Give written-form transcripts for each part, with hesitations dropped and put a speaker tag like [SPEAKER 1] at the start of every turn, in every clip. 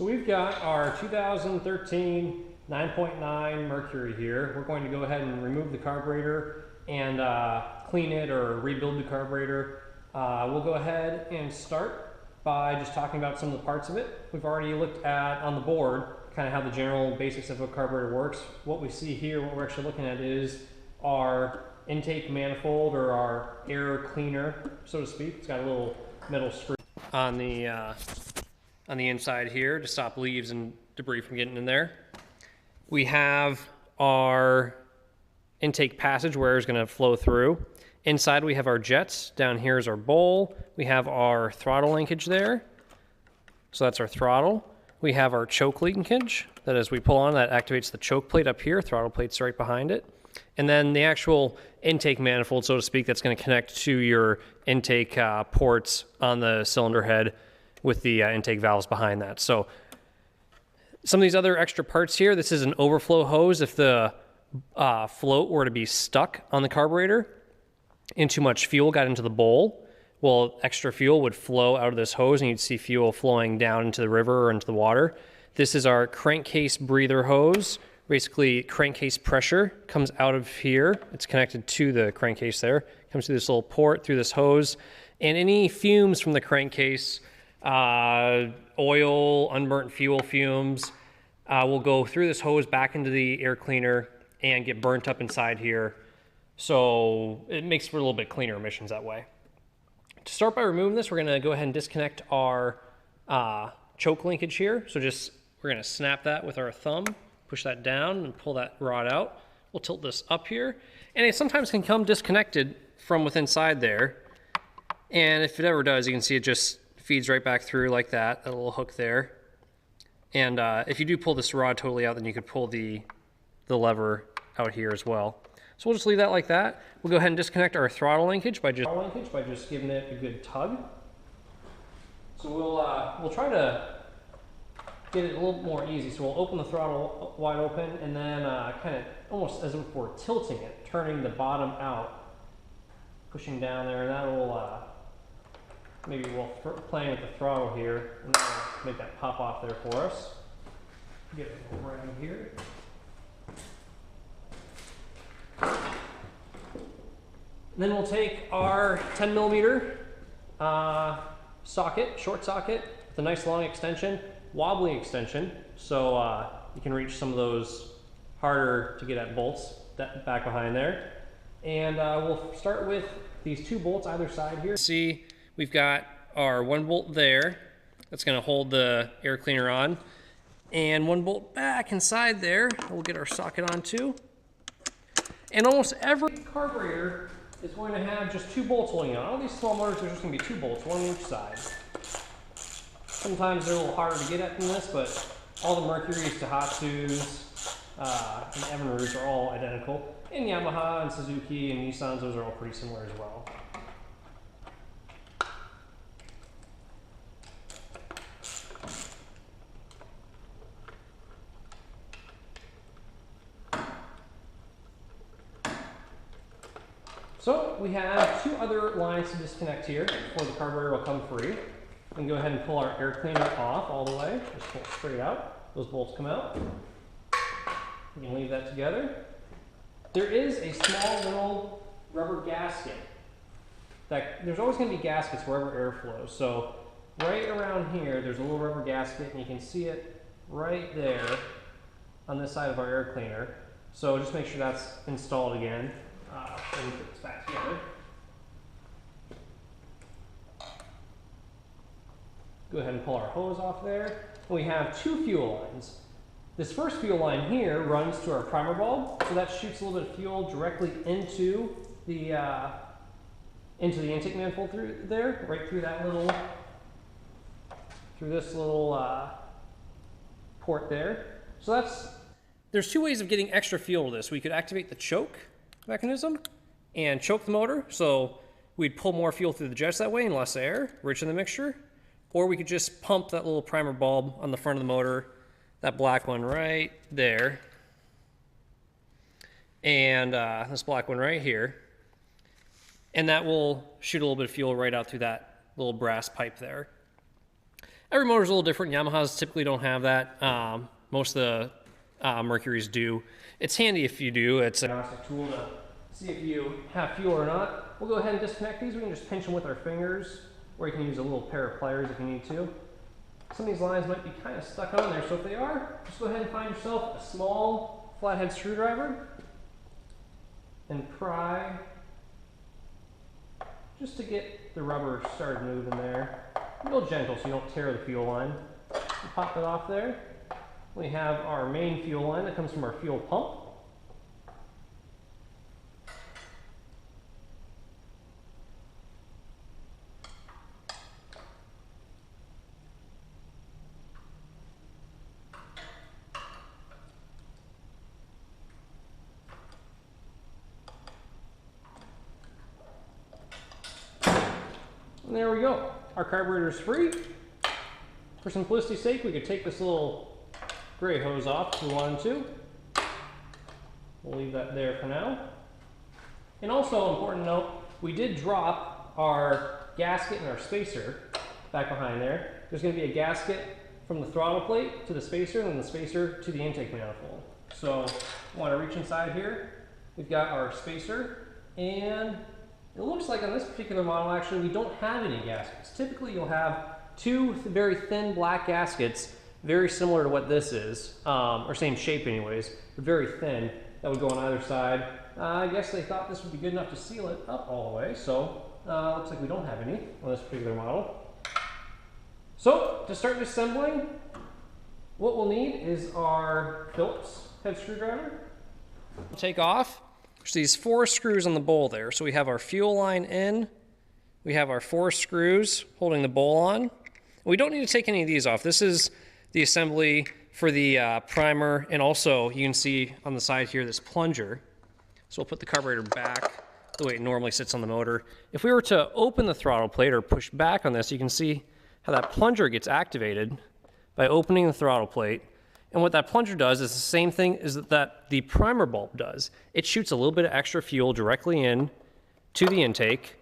[SPEAKER 1] So we've got our 2013 9.9 Mercury here. We're going to go ahead and remove the carburetor and clean it or rebuild the carburetor. We'll go ahead and start by just talking about some of the parts of it. We've already looked at on the board kind of how the general basics of a carburetor works. What we see here, what we're actually looking at is our intake manifold or our air cleaner, so to speak. It's got a little metal screw on the inside here to stop leaves and debris from getting in there. We have our intake passage where air is going to flow through. Inside we have our jets. Down here is our bowl. We have our throttle linkage there. So that's our throttle. We have our choke linkage that as we pull on, that activates the choke plate up here. Throttle plate's right behind it. And then the actual intake manifold, so to speak, that's going to connect to your intake ports on the cylinder head with the intake valves behind that. So some of these other extra parts here, this is an overflow hose. If the float were to be stuck on the carburetor and too much fuel got into the bowl, well, extra fuel would flow out of this hose and you'd see fuel flowing down into the river or into the water. This is our crankcase breather hose. Basically, crankcase pressure comes out of here. It's connected to the crankcase there. Comes through this little port, through this hose. And any fumes from the crankcase, oil, unburnt fuel fumes, will go through this hose back into the air cleaner and get burnt up inside here. So it makes for a little bit cleaner emissions that way. To start by removing this, we're going to go ahead and disconnect our choke linkage here. So we're going to snap that with our thumb, push that down and pull that rod out. We'll tilt this up here. And it sometimes can come disconnected from within inside there. And if it ever does, you can see it just feeds right back through like that little hook there. And if you do pull this rod totally out, then you could pull the lever out here as well. So we'll just leave that like that. We'll go ahead and disconnect our throttle linkage by just giving it a good tug. So we'll try to get it a little more easy. So we'll open the throttle wide open and then kind of almost as if we're tilting it, turning the bottom out, pushing down there, and that will maybe we'll playing with the throttle here and that'll make that pop off there for us. Get it right in here. And then we'll take our 10 millimeter socket, short socket, with a nice long extension, wobbly extension, so you can reach some of those harder to get at bolts back behind there. And we'll start with these two bolts either side here. See, we've got our one bolt there that's going to hold the air cleaner on, and one bolt back inside there we'll get our socket onto. And almost every carburetor is going to have just two bolts holding on. All these small motors, there's just going to be two bolts, one on each side. Sometimes they're a little harder to get at than this, but all the Mercury's, Tohatsus, and Evinrude's are all identical. And Yamaha and Suzuki and Nissans, those are all pretty similar as well. So we have two other lines to disconnect here before the carburetor will come free. We can go ahead and pull our air cleaner off all the way. Just pull it straight out. Those bolts come out. We can leave that together. There is a small little rubber gasket. There's always going to be gaskets wherever air flows. So right around here, there's a little rubber gasket, and you can see it right there on this side of our air cleaner. So just make sure that's installed again. Let me put this back together. Go ahead and pull our hose off there. We have two fuel lines. This first fuel line here runs to our primer bulb, so that shoots a little bit of fuel directly into the intake manifold through there, right through that little, through this little port there. So there's two ways of getting extra fuel to this. We could activate the choke mechanism and choke the motor, so we'd pull more fuel through the jets that way and less air, rich in the mixture. Or we could just pump that little primer bulb on the front of the motor, that black one right there, and this black one right here, and that will shoot a little bit of fuel right out through that little brass pipe there. Every motor is a little different. Yamahas typically don't have that. Most of the Mercurys do. It's handy if you do. It's a diagnostic tool to see if you have fuel or not. We'll go ahead and disconnect these. We can just pinch them with our fingers, or you can use a little pair of pliers if you need to. Some of these lines might be kind of stuck on there, so if they are, just go ahead and find yourself a small flathead screwdriver and pry just to get the rubber started moving there. Real gentle so you don't tear the fuel line. We'll pop it off there. We have our main fuel line that comes from our fuel pump. And there we go. Our carburetor is free. For simplicity's sake, we could take this little gray hose off if we wanted to. We'll leave that there for now. And also, important to note, we did drop our gasket and our spacer back behind there. There's going to be a gasket from the throttle plate to the spacer, and then the spacer to the intake manifold. So, I want to reach inside here. We've got our spacer, and it looks like on this particular model, actually, we don't have any gaskets. Typically, you'll have two very thin black gaskets, very similar to what this is, or same shape anyways, but very thin, that would go on either side. I guess they thought this would be good enough to seal it up all the way, so looks like we don't have any on this particular model. So, to start disassembling, what we'll need is our Phillips head screwdriver. Take off. There's these 4 screws on the bowl there. So we have our fuel line in, we have our 4 screws holding the bowl on. We don't need to take any of these off. This is the assembly for the primer, and also you can see on the side here this plunger. So we'll put the carburetor back the way it normally sits on the motor. If we were to open the throttle plate or push back on this, you can see how that plunger gets activated by opening the throttle plate. And what that plunger does is the same thing as that the primer bulb does. It shoots a little bit of extra fuel directly in to the intake,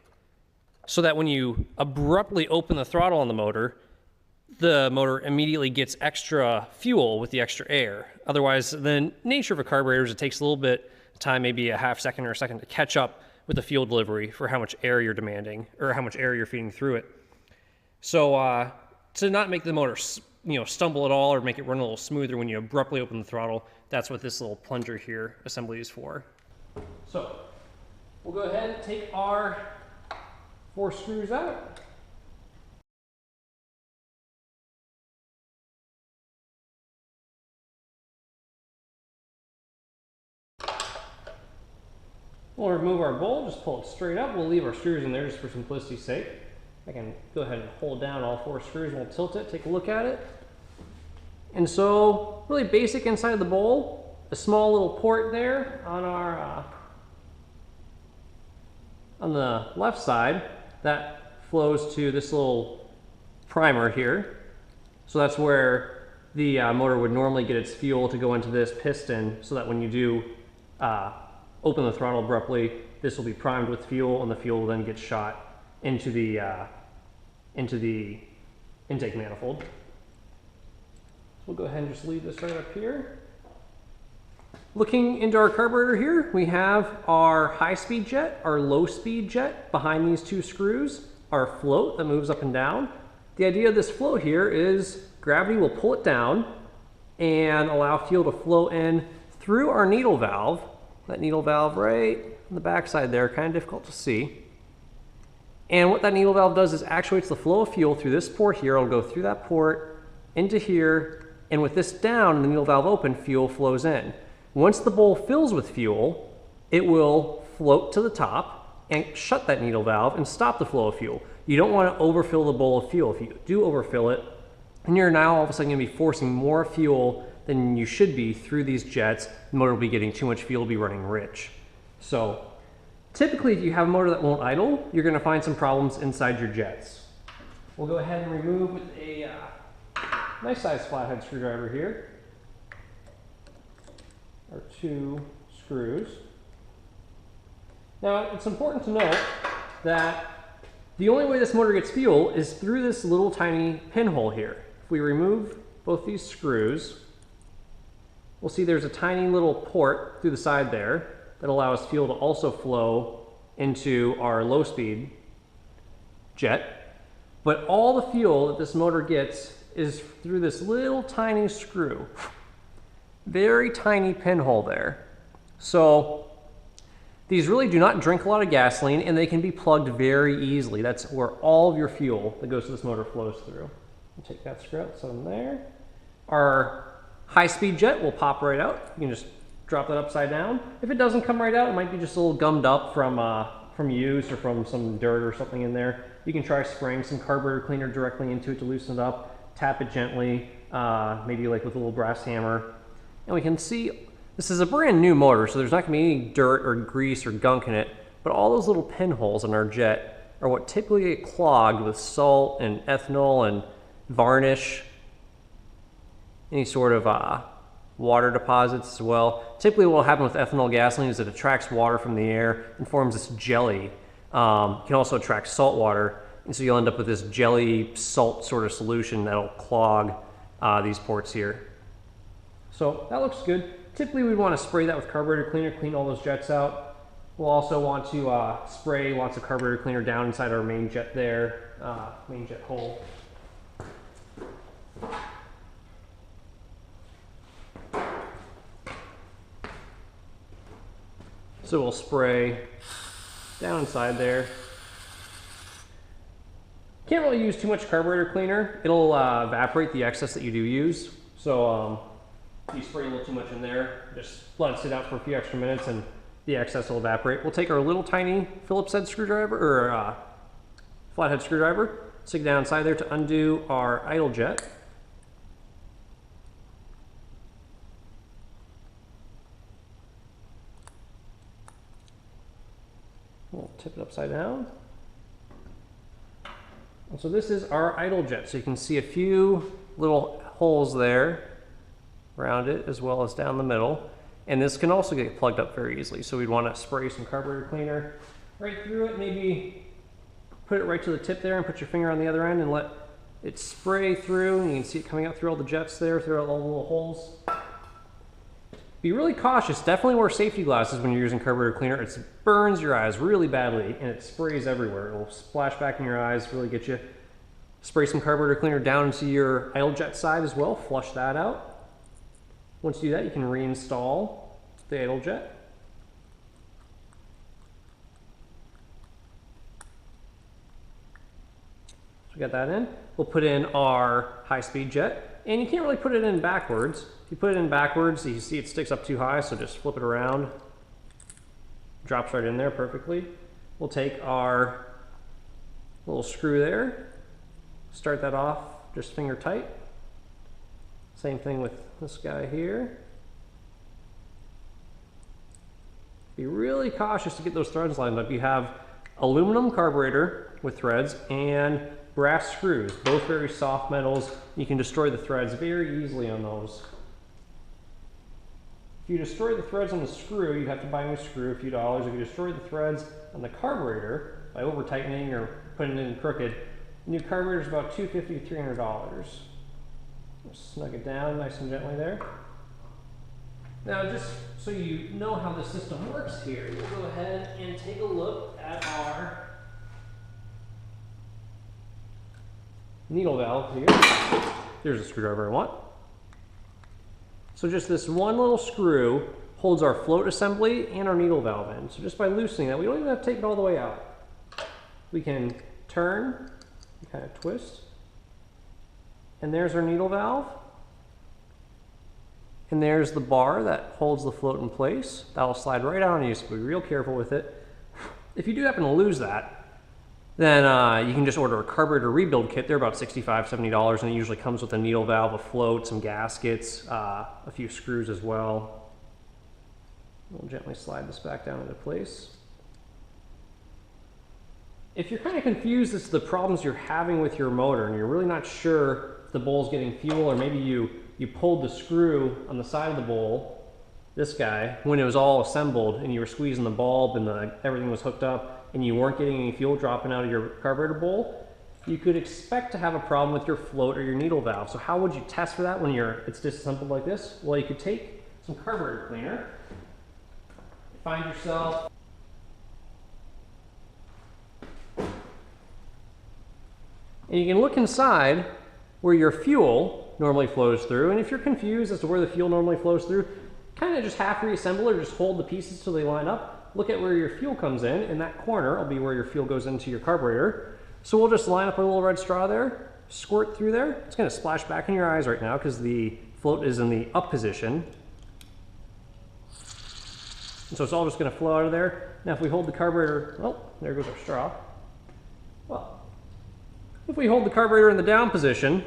[SPEAKER 1] so that when you abruptly open the throttle on the motor immediately gets extra fuel with the extra air. Otherwise, the nature of a carburetor is it takes a little bit of time, maybe a half second or a second, to catch up with the fuel delivery for how much air you're demanding, or how much air you're feeding through it. So to not make the motor stumble at all or make it run a little smoother when you abruptly open the throttle, that's what this little plunger here assembly is for. So we'll go ahead and take our 4 screws out. We'll remove our bowl, just pull it straight up. We'll leave our screws in there just for simplicity's sake. I can go ahead and hold down all 4 screws and we'll tilt it, take a look at it. And so, really basic inside of the bowl, a small little port there on our on the left side that flows to this little primer here. So that's where the motor would normally get its fuel to go into this piston, so that when you do open the throttle abruptly, this will be primed with fuel, and the fuel will then get shot into the intake manifold. So we'll go ahead and just leave this right up here. Looking into our carburetor here, we have our high-speed jet, our low-speed jet behind these 2 screws, our float that moves up and down. The idea of this float here is gravity will pull it down and allow fuel to flow in through our needle valve. That needle valve right on the back side there, kind of difficult to see. And what that needle valve does is actuates the flow of fuel through this port here. It'll go through that port into here, and with this down and the needle valve open, fuel flows in. Once the bowl fills with fuel, it will float to the top and shut that needle valve and stop the flow of fuel. You don't want to overfill the bowl of fuel. If you do overfill it, then you're now all of a sudden going to be forcing more fuel than you should be through these jets. The motor will be getting too much fuel, will be running rich. So typically, if you have a motor that won't idle, you're going to find some problems inside your jets. We'll go ahead and remove with a nice size flathead screwdriver here our 2 screws. Now, it's important to note that The only way this motor gets fuel is through this little tiny pinhole here. If we remove both these screws, we'll see there's a tiny little port through the side there that allows fuel to also flow into our low speed jet. But all the fuel that this motor gets is through this little tiny screw. Very tiny pinhole there. So these really do not drink a lot of gasoline, and they can be plugged very easily. That's where all of your fuel that goes to this motor flows through. I'll take that screw out, so in there. Our high-speed jet will pop right out. You can just drop that upside down. If it doesn't come right out, it might be just a little gummed up from use or from some dirt or something in there. You can try spraying some carburetor cleaner directly into it to loosen it up. Tap it gently, maybe like with a little brass hammer. And we can see this is a brand new motor, so there's not going to be any dirt or grease or gunk in it, but all those little pinholes in our jet are what typically get clogged with salt and ethanol and varnish, any sort of water deposits as well. Typically what will happen with ethanol gasoline is it attracts water from the air and forms this jelly. It can also attract salt water, and so you'll end up with this jelly salt sort of solution that'll clog these ports here. So that looks good. Typically we'd want to spray that with carburetor cleaner, clean all those jets out. We'll also want to spray lots of carburetor cleaner down inside our main jet there, main jet hole. So we'll spray down inside there. Can't really use too much carburetor cleaner. It'll evaporate the excess that you do use. So if you spray a little too much in there, just let it sit out for a few extra minutes and the excess will evaporate. We'll take our little tiny Phillips head screwdriver, or flathead screwdriver, stick it down inside there to undo our idle jet. We'll tip it upside down. And so this is our idle jet. So you can see a few little holes there around it as well as down the middle. And this can also get plugged up very easily. So we'd want to spray some carburetor cleaner right through it. Maybe put it right to the tip there and put your finger on the other end and let it spray through. And you can see it coming out through all the jets there, through all the little holes. Be really cautious. Definitely wear safety glasses when you're using carburetor cleaner. It burns your eyes really badly and it sprays everywhere. It'll splash back in your eyes, really get you. Spray some carburetor cleaner down into your idle jet side as well. Flush that out. Once you do that, you can reinstall the idle jet. So we got that in. We'll put in our high-speed jet. And you can't really put it in backwards. If you put it in backwards, you see it sticks up too high, so just flip it around. Drops right in there perfectly. We'll take our little screw there, start that off just finger tight. Same thing with this guy here. Be really cautious to get those threads lined up. You have aluminum carburetor with threads and brass screws, both very soft metals. You can destroy the threads very easily on those. If you destroy the threads on the screw, you have to buy a new screw, a few dollars. If you destroy the threads on the carburetor by over tightening or putting it in crooked, the new carburetor is about $250 to $300. Snug it down nice and gently there. Now, just so you know how the system works here, we'll go ahead and take a look at our needle valve here. There's a screwdriver I want. So just this one little screw holds our float assembly and our needle valve in. So just by loosening that, we don't even have to take it all the way out. We can turn, kind of twist, and there's our needle valve. And there's the bar that holds the float in place. That'll slide right out on you, so be real careful with it. If you do happen to lose that, then you can just order a carburetor rebuild kit. They're about $65, $70, and it usually comes with a needle valve, a float, some gaskets, a few screws as well. We'll gently slide this back down into place. If you're kind of confused as to the problems you're having with your motor and you're really not sure if the bowl's getting fuel, or maybe you pulled the screw on the side of the bowl, this guy, when it was all assembled and you were squeezing the bulb and everything was hooked up, and you weren't getting any fuel dropping out of your carburetor bowl, you could expect to have a problem with your float or your needle valve. So how would you test for that when it's disassembled like this? Well, you could take some carburetor cleaner, find yourself and you can look inside where your fuel normally flows through, and if you're confused as to where the fuel normally flows through, kind of just half reassemble or just hold the pieces till they line up. Look at where your fuel comes in, and that corner will be where your fuel goes into your carburetor. So we'll just line up a little red straw there, squirt through there. It's going to splash back in your eyes right now because the float is in the up position. And so it's all just going to flow out of there. Now if we hold the carburetor, well, there goes our straw. Well, if we hold the carburetor in the down position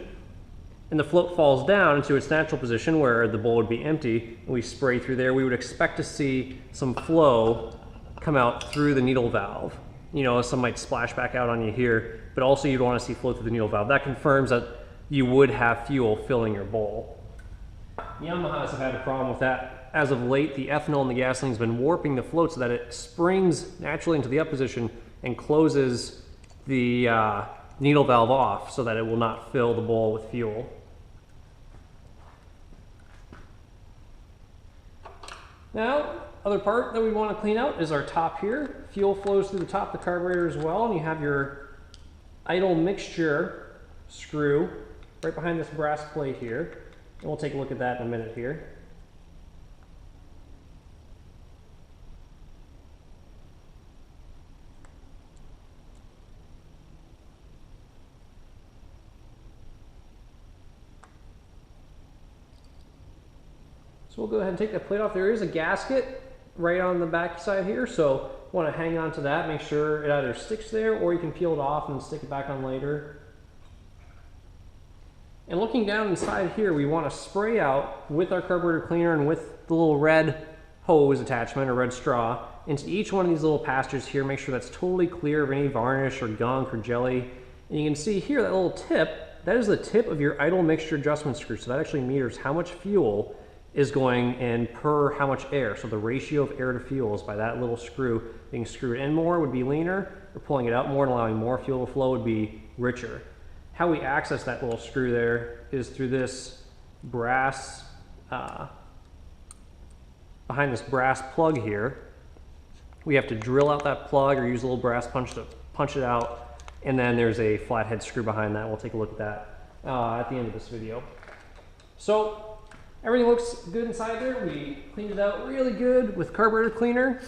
[SPEAKER 1] and the float falls down into its natural position where the bowl would be empty, and we spray through there, we would expect to see some flow come out through the needle valve. You know, some might splash back out on you here, but also you'd want to see flow through the needle valve. That confirms that you would have fuel filling your bowl. Yamahas have had a problem with that. As of late, the ethanol in the gasoline has been warping the float so that it springs naturally into the up position and closes the needle valve off so that it will not fill the bowl with fuel. Now, other part that we want to clean out is our top here. Fuel flows through the top of the carburetor as well, and you have your idle mixture screw right behind this brass plate here. And we'll take a look at that in a minute here. So we'll go ahead and take that plate off. There is a gasket right on the back side here, so you want to hang on to that, make sure it either sticks there or you can peel it off and stick it back on later. And looking down inside here, we want to spray out with our carburetor cleaner and with the little red hose attachment or red straw into each one of these little passages here. Make sure that's totally clear of any varnish or gunk or jelly. And you can see here that little tip, that is the tip of your idle mixture adjustment screw. So that actually meters how much fuel is going in per how much air. So the ratio of air to fuel is by that little screw. Being screwed in more would be leaner, or pulling it out more and allowing more fuel to flow would be richer. How we access that little screw there is through this brass, behind this brass plug here. We have to drill out that plug or use a little brass punch to punch it out, and then there's a flathead screw behind that. We'll take a look at that at the end of this video. So everything looks good inside there. We cleaned it out really good with carburetor cleaner.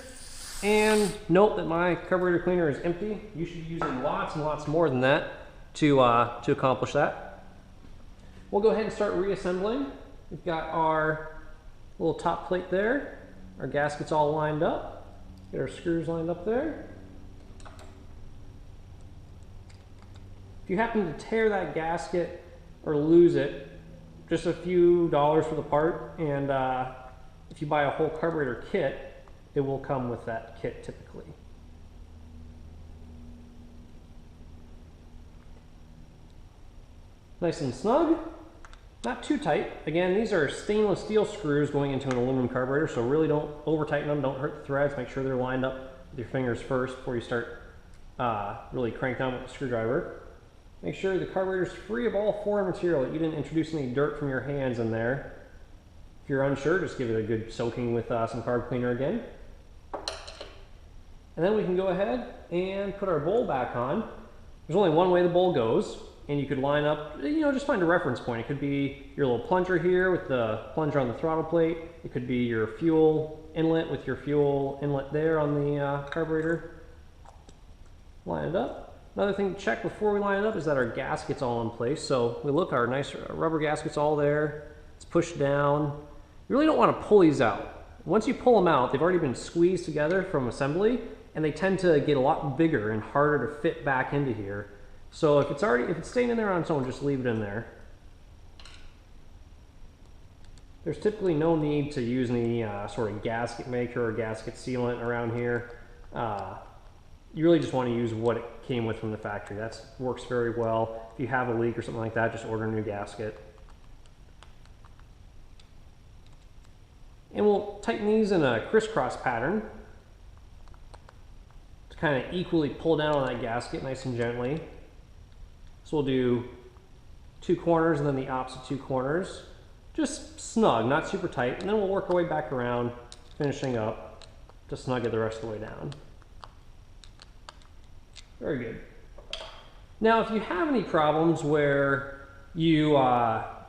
[SPEAKER 1] And note that my carburetor cleaner is empty. You should be using lots and lots more than that to accomplish that. We'll go ahead and start reassembling. We've got our little top plate there. Our gasket's all lined up. Get our screws lined up there. If you happen to tear that gasket or lose it, just a few dollars for the part, and if you buy a whole carburetor kit, it will come with that kit typically. Nice and snug, not too tight. Again, these are stainless steel screws going into an aluminum carburetor, so really don't over tighten them, don't hurt the threads. Make sure they're lined up with your fingers first before you start really crank down with the screwdriver. Make sure the carburetor is free of all foreign material, that you didn't introduce any dirt from your hands in there. If you're unsure, just give it a good soaking with some carb cleaner again. And then we can go ahead and put our bowl back on. There's only one way the bowl goes, and you could line up, just find a reference point. It could be your little plunger here with the plunger on the throttle plate. It could be your fuel inlet with your fuel inlet there on the carburetor. Line it up. Another thing to check before we line it up is that our gasket's all in place. So we look, our nice rubber gasket's all there. It's pushed down. You really don't want to pull these out. Once you pull them out, they've already been squeezed together from assembly, and they tend to get a lot bigger and harder to fit back into here. So if it's staying in there on its own, just leave it in there. There's typically no need to use any sort of gasket maker or gasket sealant around here. You really just want to use what it came with from the factory. That works very well. If you have a leak or something like that, just order a new gasket. And we'll tighten these in a crisscross pattern to kind of equally pull down on that gasket nice and gently. So we'll do 2 corners and then the opposite 2 corners. Just snug, not super tight, and then we'll work our way back around, finishing up to snug it the rest of the way down. Very good. Now, if you have any problems where you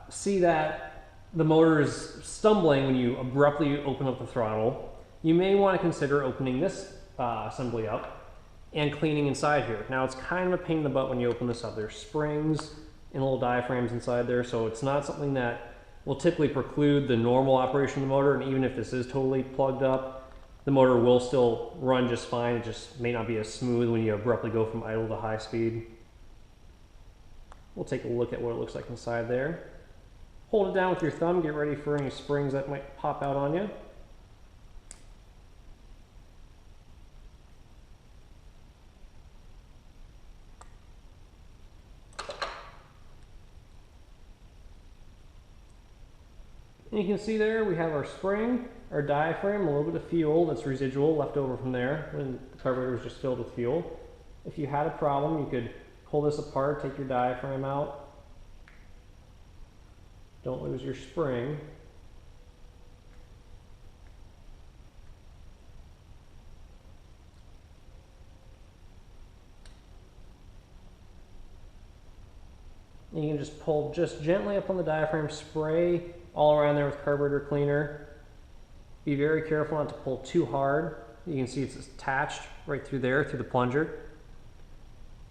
[SPEAKER 1] see that the motor is stumbling when you abruptly open up the throttle, you may want to consider opening this assembly up and cleaning inside here. Now, it's kind of a pain in the butt when you open this up. There's springs and little diaphragms inside there, so it's not something that will typically preclude the normal operation of the motor, and even if this is totally plugged up, the motor will still run just fine. It just may not be as smooth when you abruptly go from idle to high speed. We'll take a look at what it looks like inside there. Hold it down with your thumb, get ready for any springs that might pop out on you. And you can see there we have our spring, our diaphragm, a little bit of fuel that's residual left over from there when the carburetor was just filled with fuel. If you had a problem, you could pull this apart, take your diaphragm out. Don't lose your spring. And you can just pull just gently up on the diaphragm, spray all around there with carburetor cleaner. Be very careful not to pull too hard. You can see it's attached right through there, through the plunger.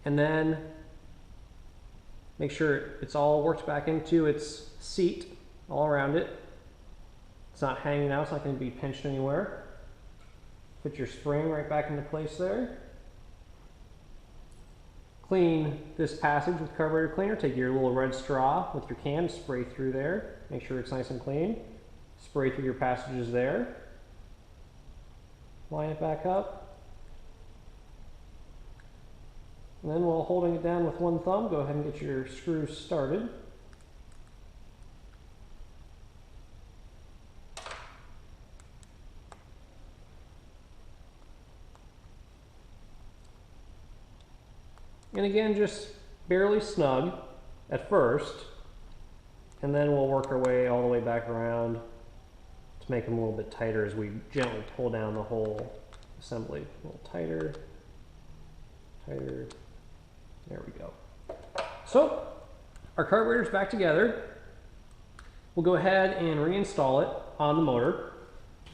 [SPEAKER 1] And then make sure it's all worked back into its seat all around it. It's not hanging out, it's not going to be pinched anywhere. Put your spring right back into place there. Clean this passage with carburetor cleaner. Take your little red straw with your can, spray through there. Make sure it's nice and clean. Spray through your passages there. Line it back up. And then while holding it down with one thumb, go ahead and get your screws started. And again, just barely snug at first, and then we'll work our way all the way back around to make them a little bit tighter as we gently pull down the whole assembly. A little tighter, tighter, there we go. So, our carburetor's back together. We'll go ahead and reinstall it on the motor.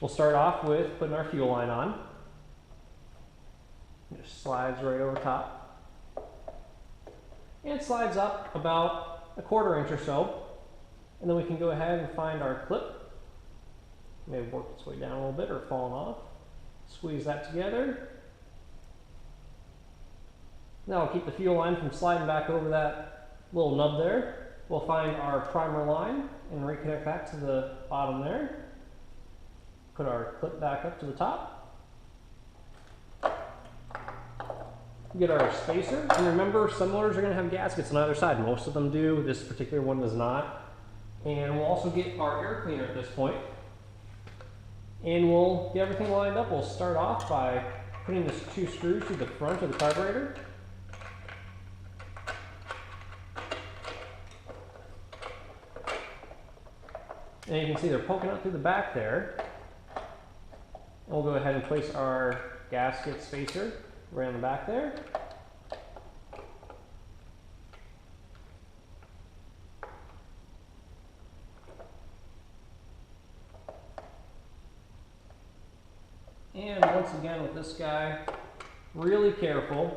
[SPEAKER 1] We'll start off with putting our fuel line on. It just slides right over top. And it slides up about a 1/4 inch or so. And then we can go ahead and find our clip. It may have worked its way down a little bit or fallen off. Squeeze that together. Now we'll keep the fuel line from sliding back over that little nub there. We'll find our primer line and reconnect that to the bottom there. Put our clip back up to the top. Get our spacer, and remember, some motors are going to have gaskets on either side. Most of them do. This particular one does not. And we'll also get our air cleaner at this point. And we'll get everything lined up. We'll start off by putting the 2 screws through the front of the carburetor. And you can see they're poking out through the back there. And we'll go ahead and place our gasket spacer right on the back there. And once again with this guy, really careful.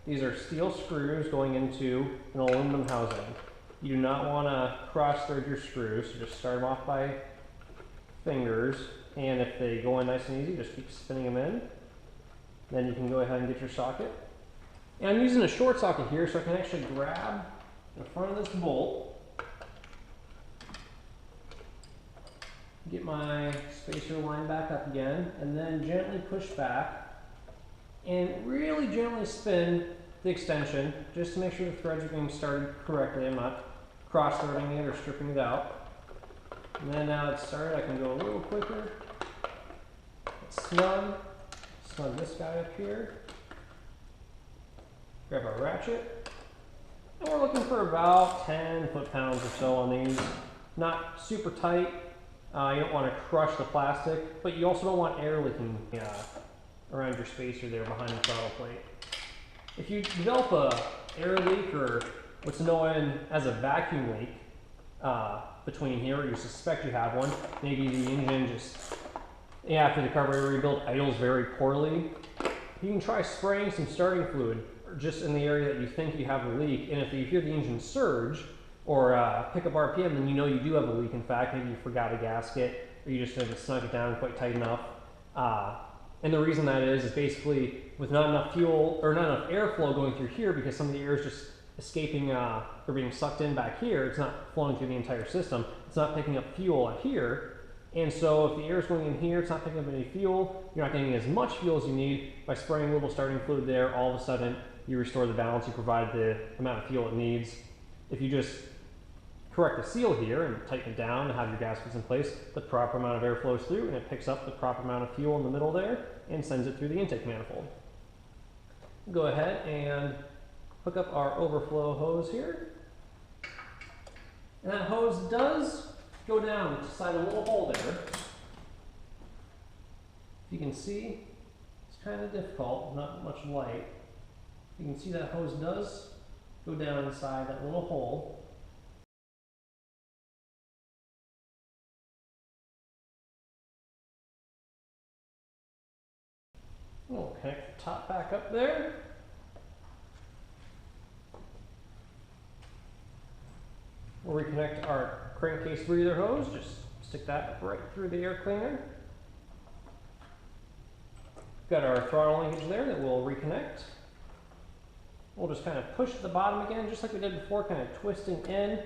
[SPEAKER 1] These are steel screws going into an aluminum housing. You do not want to cross thread your screws, so just start them off by fingers, and if they go in nice and easy, just keep spinning them in. Then you can go ahead and get your socket. And I'm using a short socket here so I can actually grab the front of this bolt, get my spacer line back up again, and then gently push back and really gently spin the extension just to make sure the threads are being started correctly. I'm not cross-threading it or stripping it out. And then now it's started, I can go a little quicker. It's snug. Snug this guy up here. Grab our ratchet. And we're looking for about 10 foot-pounds or so on these. Not super tight. You don't want to crush the plastic, but you also don't want air leaking around your spacer there behind the throttle plate. If you develop a air leak or what's known as a vacuum leak between here, or you suspect you have one, maybe the engine just, after the carburetor rebuild, idles very poorly, you can try spraying some starting fluid just in the area that you think you have a leak, and if you hear the engine surge or pick up RPM, then you know you do have a leak. In fact, maybe you forgot a gasket, or you just didn't snug it down quite tight enough. And the reason that is basically with not enough fuel or not enough airflow going through here, because some of the air is just escaping or being sucked in back here. It's not flowing through the entire system. It's not picking up fuel out here. And so if the air is going in here, it's not picking up any fuel. You're not getting as much fuel as you need. By spraying a little starting fluid there, all of a sudden you restore the balance. You provide the amount of fuel it needs. If you just correct the seal here and tighten it down and have your gaskets in place, the proper amount of air flows through and it picks up the proper amount of fuel in the middle there and sends it through the intake manifold. Go ahead and hook up our overflow hose here. And that hose does go down inside a little hole there. If you can see, it's kind of difficult, not much light. You can see that hose does go down inside that little hole. We'll connect the top back up there. We'll reconnect our crankcase breather hose. Just stick that right through the air cleaner. We've got our throttle linkage there that we'll reconnect. We'll just kind of push at the bottom again, just like we did before, kind of twisting in.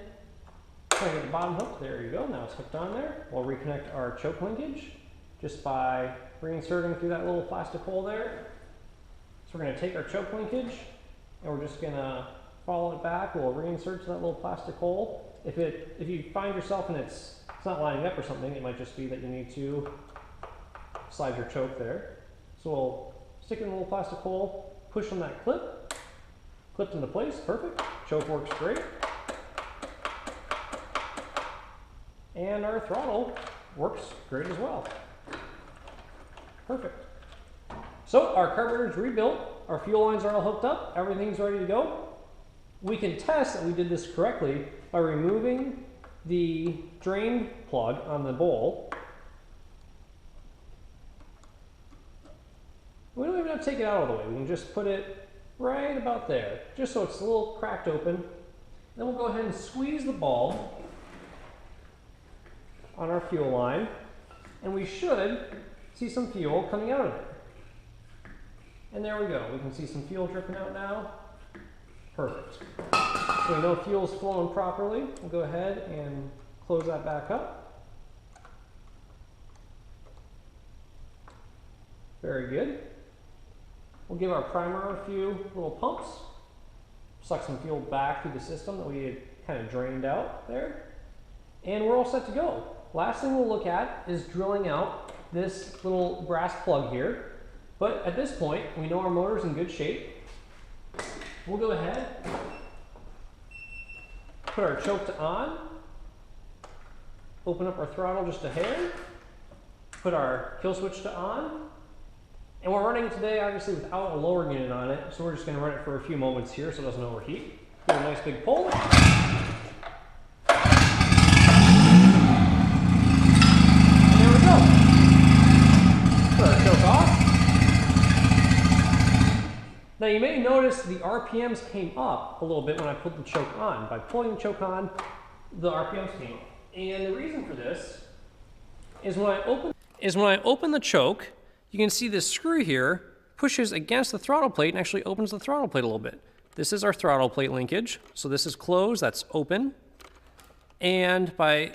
[SPEAKER 1] Trying to get the bottom hooked. There you go. Now it's hooked on there. We'll reconnect our choke linkage just by reinserting through that little plastic hole there. So we're going to take our choke linkage and we're just going to follow it back. We'll reinsert to that little plastic hole. If you find yourself and it's not lining up or something, it might just be that you need to slide your choke there. So we'll stick it in a little plastic hole, push on that clip, clipped into place, perfect. Choke works great. And our throttle works great as well. Perfect. So our carburetor is rebuilt, our fuel lines are all hooked up, everything's ready to go. We can test that we did this correctly by removing the drain plug on the bowl. We don't even have to take it out all the way. We can just put it right about there, just so it's a little cracked open. Then we'll go ahead and squeeze the bulb on our fuel line, and we should see some fuel coming out of it. And there we go. We can see some fuel dripping out now. Perfect. So we know fuel's flowing properly. We'll go ahead and close that back up. Very good. We'll give our primer a few little pumps. Suck some fuel back through the system that we had kind of drained out there. And we're all set to go. Last thing we'll look at is drilling out this little brass plug here. But at this point, we know our motor's in good shape. We'll go ahead, put our choke to on, open up our throttle just a hair, put our kill switch to on, and we're running today obviously without a lower unit on it, so we're just going to run it for a few moments here so it doesn't overheat. Give it a nice big pull. And there we go. Put our choke off. Now you may notice the RPMs came up a little bit when I put the choke on. By pulling the choke on, the RPMs came up. And the reason for this is when I open the choke, you can see this screw here pushes against the throttle plate and actually opens the throttle plate a little bit. This is our throttle plate linkage. So this is closed, that's open. And by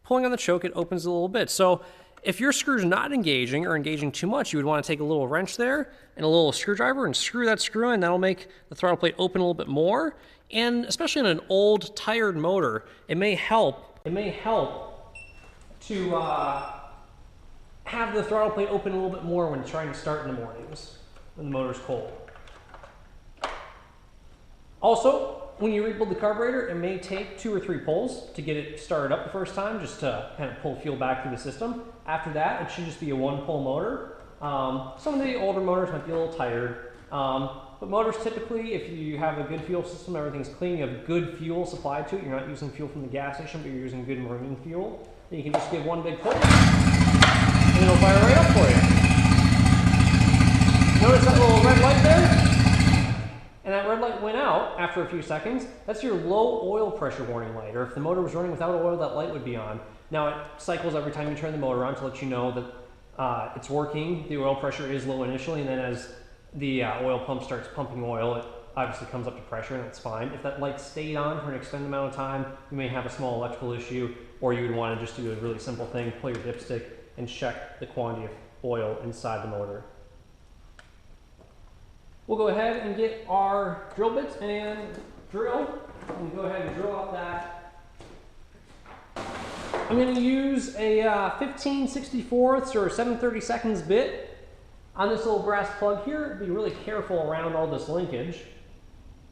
[SPEAKER 1] pulling on the choke, it opens a little bit. So if your screw's not engaging or engaging too much, you would want to take a little wrench there and a little screwdriver and screw that screw in. That'll make the throttle plate open a little bit more. And especially on an old, tired motor, it may help to have the throttle plate open a little bit more when trying to start in the mornings when the motor's cold. Also, when you rebuild the carburetor, it may take 2 or 3 pulls to get it started up the first time, just to kind of pull fuel back through the system. After that, it should just be a 1-pull motor. Some of the older motors might be a little tired, but motors typically, if you have a good fuel system, everything's clean, you have good fuel supplied to it, you're not using fuel from the gas station, but you're using good marine fuel, then you can just give 1 big pull, and it'll fire right up for you. Notice that little red light there? And that red light went out after a few seconds. That's your low oil pressure warning light, or if the motor was running without oil, that light would be on. Now it cycles every time you turn the motor on to let you know that it's working. The oil pressure is low initially, and then as the oil pump starts pumping oil, it obviously comes up to pressure, and that's fine. If that light stayed on for an extended amount of time, you may have a small electrical issue, or you would want to just do a really simple thing, pull your dipstick and check the quantity of oil inside the motor. We'll go ahead and get our drill bits and drill, and go ahead and drill out that. I'm going to use a 15/64 or 7/32 bit on this little brass plug here. Be really careful around all this linkage.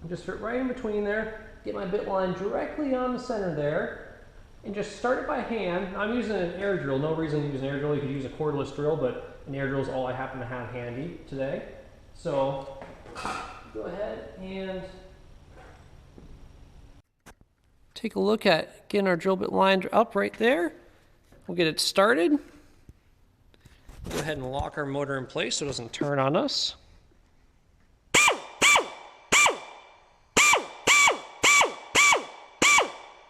[SPEAKER 1] Just fit right in between there, get my bit line directly on the center there, and just start it by hand. I'm using an air drill, no reason to use an air drill. You could use a cordless drill, but an air drill is all I happen to have handy today. So go ahead and take a look at getting our drill bit lined up right there. We'll get it started. Go ahead and lock our motor in place so it doesn't turn on us.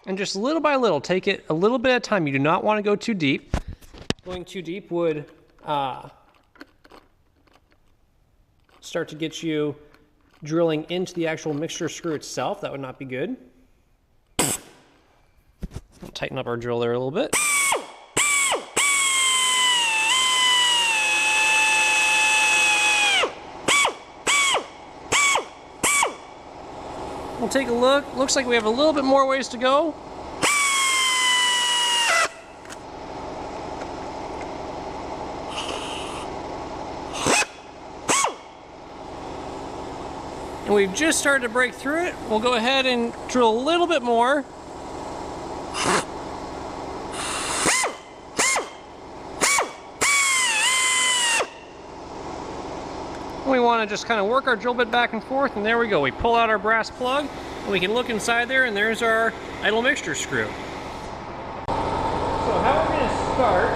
[SPEAKER 1] And just little by little, take it a little bit at a time. You do not want to go too deep. Going too deep would start to get you drilling into the actual mixture screw itself. That would not be good. We'll tighten up our drill there a little bit. We'll take a look. Looks like we have a little bit more ways to go. And we've just started to break through it. We'll go ahead and drill a little bit more. We want to just kind of work our drill bit back and forth, and there we go. We pull out our brass plug, and we can look inside there, and there's our idle mixture screw. So how we're going to start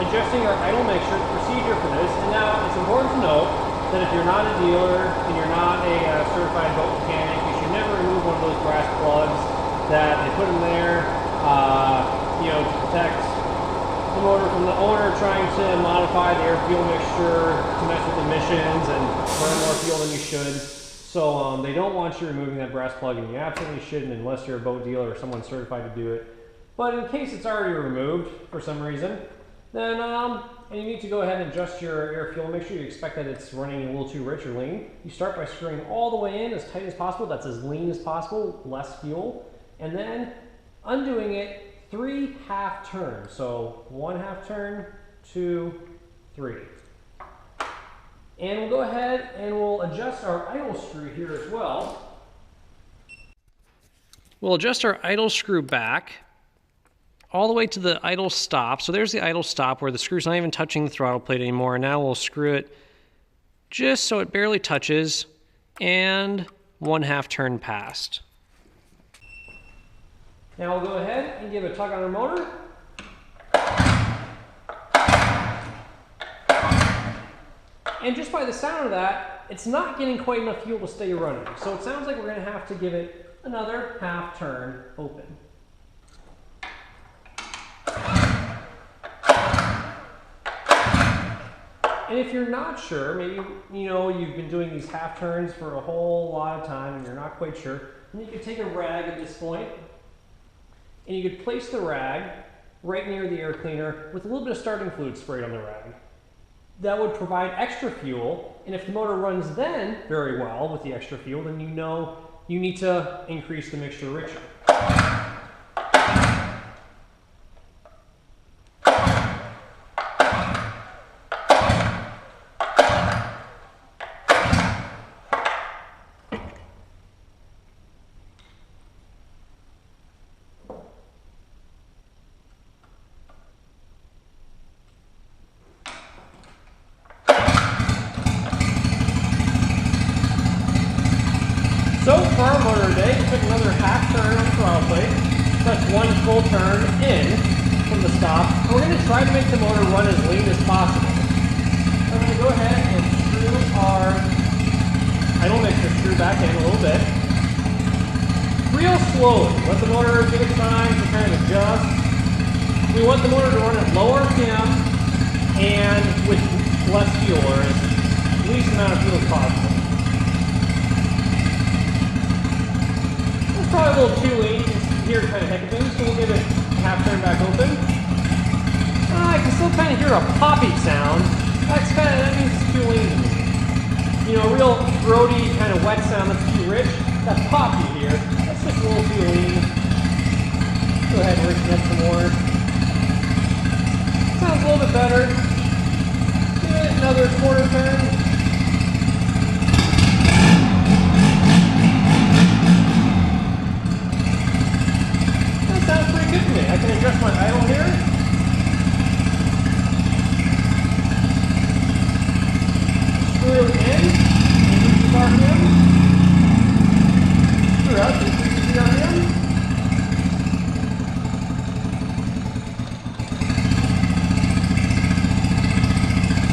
[SPEAKER 1] adjusting our idle mixture procedure for this, and now it's important to note that if you're not a dealer and you're not a certified boat mechanic, you should never remove one of those brass plugs that they put in there, to protect the motor from the owner trying to modify the air-fuel mixture to mess with emissions and burn more fuel than you should. So they don't want you removing that brass plug, and you absolutely shouldn't unless you're a boat dealer or someone certified to do it. But in case it's already removed for some reason, then and you need to go ahead and adjust your air-fuel mixture. You expect that it's running a little too rich or lean. You start by screwing all the way in as tight as possible. That's as lean as possible, less fuel. And then undoing it 3 half turns. So 1 half turn, 2, 3. And we'll go ahead and we'll adjust our idle screw here as well. We'll adjust our idle screw back all the way to the idle stop. So there's the idle stop where the screw's not even touching the throttle plate anymore. And now we'll screw it just so it barely touches, and 1 half turn past. Now we'll go ahead and give a tug on our motor. And just by the sound of that, it's not getting quite enough fuel to stay running. So it sounds like we're going to have to give it another half turn open. And if you're not sure, maybe you've been doing these half turns for a whole lot of time and you're not quite sure, then you could take a rag at this point and you could place the rag right near the air cleaner with a little bit of starting fluid sprayed on the rag. That would provide extra fuel, and if the motor runs then very well with the extra fuel, then you know you need to increase the mixture richer. full turn in from the stop. And we're going to try to make the motor run as lean as possible. I'm going to go ahead and screw our idle mixture screw back in a little bit. Real slowly. Let the motor give it time to kind of adjust. We want the motor to run at low RPM and with less fuel, or as least amount of fuel as possible. It's probably a little too lean. It's here kind of hiccuping, so we'll give it a half turn back open. I can still kind of hear a poppy sound. That means it's too lean to me. You know, a real throaty kind of wet sound that's too rich. That poppy here, that's just a little too lean. Go ahead and reconnect some more. Sounds a little bit better. Give it another quarter turn. That sounds pretty good to me. I can adjust my idle here. Screw it in, increase the RPM. Screw out, increase the RPM.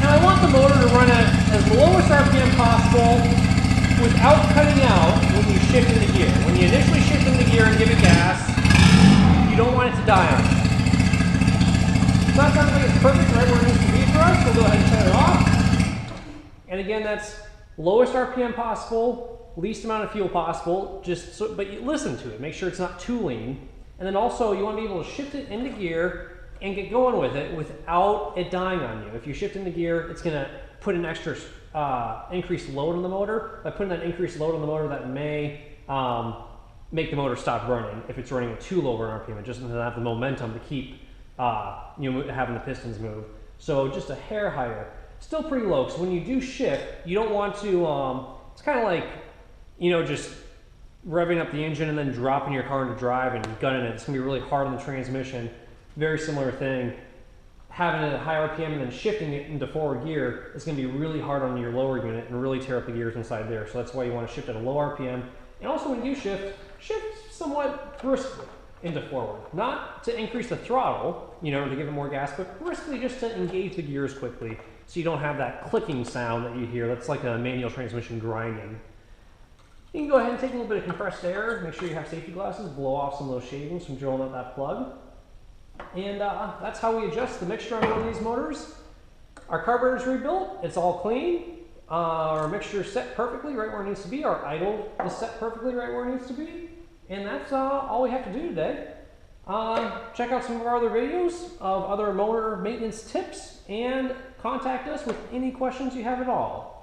[SPEAKER 1] Now I want the motor to run at as lowest RPM possible without cutting out when you shift into gear. When you initially shift into gear and give it gas, you don't want it to die on you. So that sounds like it's perfect right where it needs to be for us. We'll go ahead and shut it off. And again, that's lowest RPM possible, least amount of fuel possible, but you listen to it. Make sure it's not too lean. And then also you want to be able to shift it into gear and get going with it without it dying on you. If you shift into gear, it's going to put an extra increased load on the motor. By putting that increased load on the motor, that may make the motor stop running if it's running at too low of an RPM. It just doesn't have the momentum to keep having the pistons move. So just a hair higher. Still pretty low, because when you do shift, you don't want to, it's kind of like, just revving up the engine and then dropping your car into drive and gunning it. It's going to be really hard on the transmission. Very similar thing. Having it at high RPM and then shifting it into forward gear is going to be really hard on your lower unit and really tear up the gears inside there. So that's why you want to shift at a low RPM. And also when you shift somewhat briskly into forward. Not to increase the throttle, to give it more gas, but briskly just to engage the gears quickly. So you don't have that clicking sound that you hear. That's like a manual transmission grinding. You can go ahead and take a little bit of compressed air. Make sure you have safety glasses. Blow off some of those shavings from drilling out that plug. And that's how we adjust the mixture on one of these motors. Our carburetor's rebuilt. It's all clean. Our mixture is set perfectly right where it needs to be. Our idle is set perfectly right where it needs to be. And that's all we have to do today. Check out some of our other videos of other motor maintenance tips and contact us with any questions you have at all.